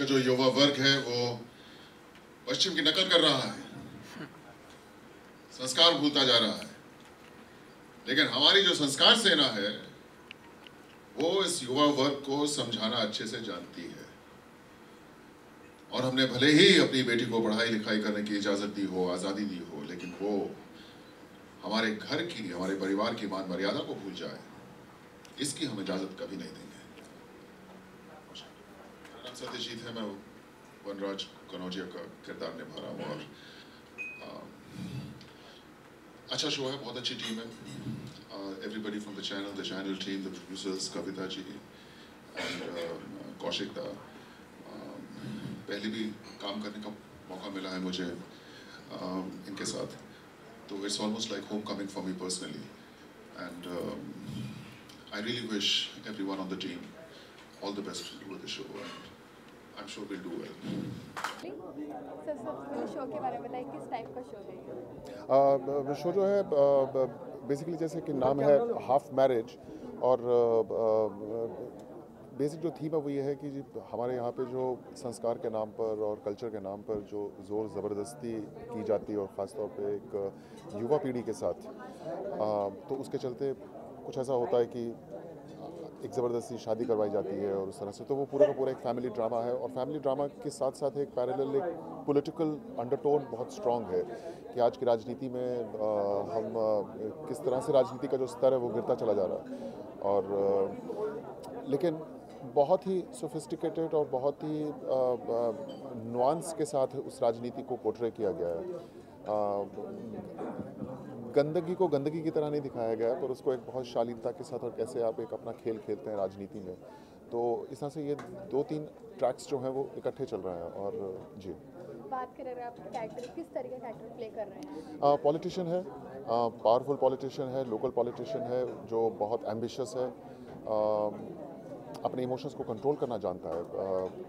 जो युवा वर्ग है वो पश्चिम की नकल कर रहा है, संस्कार भूलता जा रहा है। लेकिन हमारी जो संस्कार सेना है वो इस युवा वर्ग को समझाना अच्छे से जानती है। और हमने भले ही अपनी बेटी को पढ़ाई लिखाई करने की इजाजत दी हो, आजादी दी हो, लेकिन वो हमारे घर की, हमारे परिवार की मान मर्यादा को भूल जाए, इसकी हम इजाजत कभी नहीं देंगे। मेरा नाम सत्यजीत है, मैं वनराज कनौजिया का किरदार निभा रहा हूँ। और अच्छा शो है, बहुत अच्छी टीम है। Everybody from the channel team, the producers, Kavita ji and Kaushik दा, पहले भी काम करने का मौका मिला है मुझे इनके साथ, तो it's almost like homecoming for me personally, and I really wish everyone on the team all the best with the show, and I'm sure we'll do well. Sir, सबसे पहले शो के बारे में बताइए, किस टाइप का शो है? Show जो है बेसिकली जैसे कि नाम है हाफ मैरिज, और बेसिक जो थीम है वो ये है कि हमारे यहाँ पे जो संस्कार के नाम पर और कल्चर के नाम पर जो ज़ोर ज़बरदस्ती की जाती है, और ख़ास तौर पे एक युवा पीढ़ी के साथ, तो उसके चलते कुछ ऐसा होता है कि एक ज़बरदस्ती शादी करवाई जाती है और उस तरह से, तो वो पूरा का पूरा एक फैमिली ड्रामा है। और फैमिली ड्रामा के साथ साथ एक पैरेलल एक पॉलिटिकल अंडरटोन बहुत स्ट्रॉन्ग है कि आज की राजनीति में हम किस तरह से राजनीति का जो स्तर है वो गिरता चला जा रहा है, और लेकिन बहुत ही सोफिस्टिकेटेड और बहुत ही नुआंस के साथ उस राजनीति को पोर्ट्रे किया गया है। गंदगी को गंदगी की तरह नहीं दिखाया गया है, पर उसको एक बहुत शालीनता के साथ, और कैसे आप एक अपना खेल खेलते हैं राजनीति में, तो इस तरह से ये 2-3 ट्रैक्स जो हैं वो इकट्ठे चल रहे हैं। और जी, बात करें अगर आप कैरेक्टर, किस तरीके का कैरेक्टर प्ले कर रहे हैं? पॉलिटिशियन है, पावरफुल पॉलिटिशियन है, लोकल पॉलिटिशियन है जो बहुत एम्बिशियस है, अपने इमोशंस को कंट्रोल करना जानता है,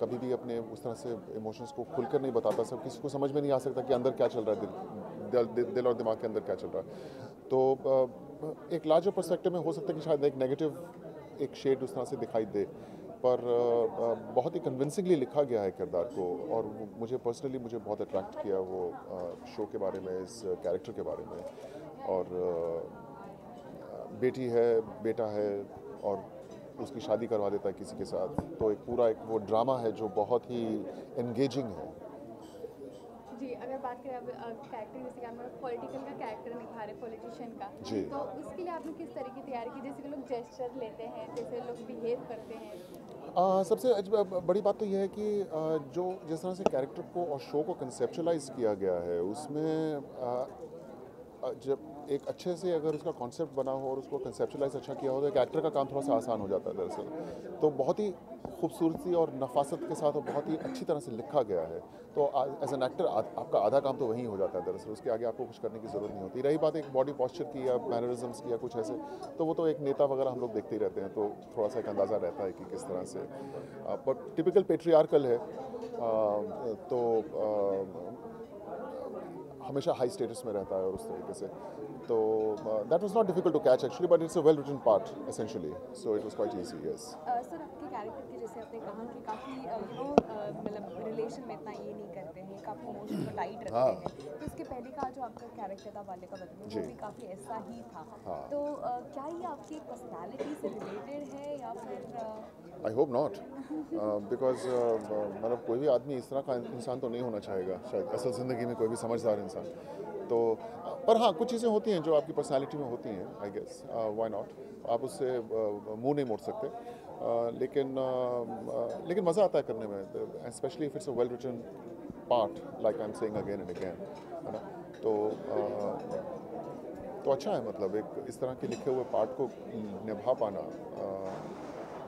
कभी भी अपने उस तरह से इमोशंस को खुलकर नहीं बताता। सब किसी को समझ में नहीं आ सकता कि अंदर क्या चल रहा है, दिल और दिमाग के अंदर क्या चल रहा है। तो एक लार्जर पर्सपेक्टिव में हो सकता है कि शायद एक नेगेटिव एक शेड उस तरह से दिखाई दे, पर बहुत ही कन्विंसिंगली लिखा गया है किरदार को, और मुझे पर्सनली बहुत अट्रैक्ट किया वो शो के बारे में, इस कैरेक्टर के बारे में। और बेटी है, बेटा है, और उसकी शादी करवा देता है किसी के साथ, तो एक पूरा एक वो ड्रामा है जो बहुत ही एंगेजिंग है। जी, अगर बात करें अब कैरेक्टर, जैसे कि आप पॉलिटिकल का कैरेक्टर निभा रहे, पॉलिटिशियन का, जी, तो उसके लिए आपने किस तरह की तैयारी की? जैसे कि लोग जेस्चर लेते हैं, जैसे लोग बिहेव करते हैं। सबसे बड़ी बात तो यह है कि जो जिस तरह से कैरेक्टर को और शो को कंसेप्चुलाइज किया गया है, उसमें जब एक अच्छे से अगर उसका कॉन्सेप्ट बना हो और उसको कंसेप्चुलाइज अच्छा किया हो, तो एक एक्टर का काम थोड़ा सा आसान हो जाता है दरअसल। तो बहुत ही खूबसूरती और नफासत के साथ और बहुत ही अच्छी तरह से लिखा गया है, तो एज एन एक्टर आपका आधा काम तो वहीं हो जाता है दरअसल, उसके आगे आपको कुछ करने की ज़रूरत नहीं होती। रही बात एक बॉडी पॉस्चर की या मैनरिज्म्स की या कुछ ऐसे, तो वो तो एक नेता वगैरह हम लोग देखते ही रहते हैं, तो थोड़ा सा एक अंदाज़ा रहता है कि किस तरह से, बट टिपिकल पेट्रियार्कल है, तो हमेशा हाई स्टेटस में रहता है और उस तरीके से, तो that was not difficult to catch actually, but it's a well written part essentially, so it was quite easy. Yes sir, आपके कैरेक्टर की, जैसे आपने कहा कि काफ़ी मतलब रिलेशन में इतना ये नहीं करते हैं, काफ़ी इमोशन को टाइट रखते हैं, तो इसके पहले का जो आपका कैरेक्टर था बालिका वधू में, वो भी काफ़ी ऐसा ही था, तो क्या ये आपकी पर्सनैलिटी से रिलेटेड है या फिर? आई होप नॉट, बिकॉज मतलब कोई भी आदमी इस तरह का इंसान तो नहीं होना चाहेगा शायद असल ज़िंदगी में, कोई भी समझदार इंसान। तो पर हाँ, कुछ चीज़ें होती हैं जो आपकी पर्सनालिटी में होती हैं, आई गेस, व्हाई नॉट, आप उससे मुंह नहीं मोड़ सकते, लेकिन मज़ा आता है करने में, specially if it's a well written part, like I am saying again and again, है ना। तो अच्छा है, मतलब एक इस तरह के लिखे हुए पार्ट को निभा पाना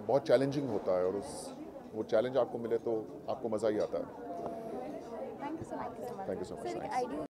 बहुत चैलेंजिंग होता है, और वो चैलेंज आपको मिले तो आपको मज़ा ही आता है। Thank you so much. Thank you so much.